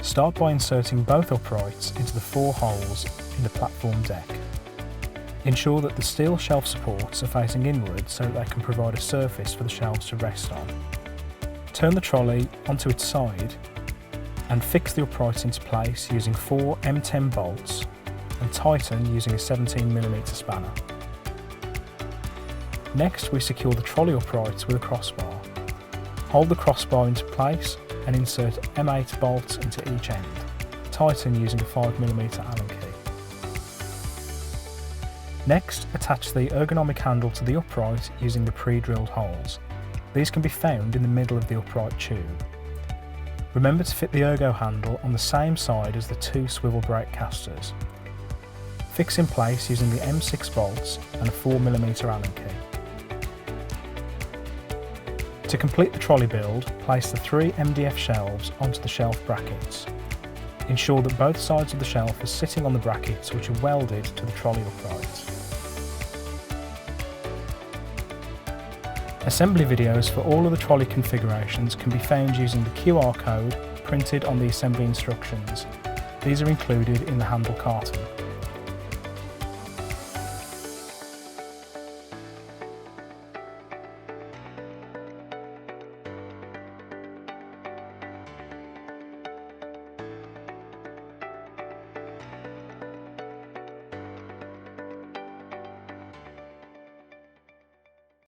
Start by inserting both uprights into the 4 holes in the platform deck. Ensure that the steel shelf supports are facing inward so that they can provide a surface for the shelves to rest on. Turn the trolley onto its side and fix the uprights into place using 4 M10 bolts and tighten using a 17mm spanner. Next, we secure the trolley uprights with a crossbar. Hold the crossbar into place and insert M8 bolts into each end. Tighten using a 5mm Allen key. Next, attach the ergonomic handle to the upright using the pre-drilled holes. These can be found in the middle of the upright tube. Remember to fit the ergo handle on the same side as the 2 swivel brake casters. Fix in place using the M6 bolts and a 4mm Allen key. To complete the trolley build, place the 3 MDF shelves onto the shelf brackets. Ensure that both sides of the shelf are sitting on the brackets which are welded to the trolley uprights. Assembly videos for all of the trolley configurations can be found using the QR code printed on the assembly instructions. These are included in the handle carton.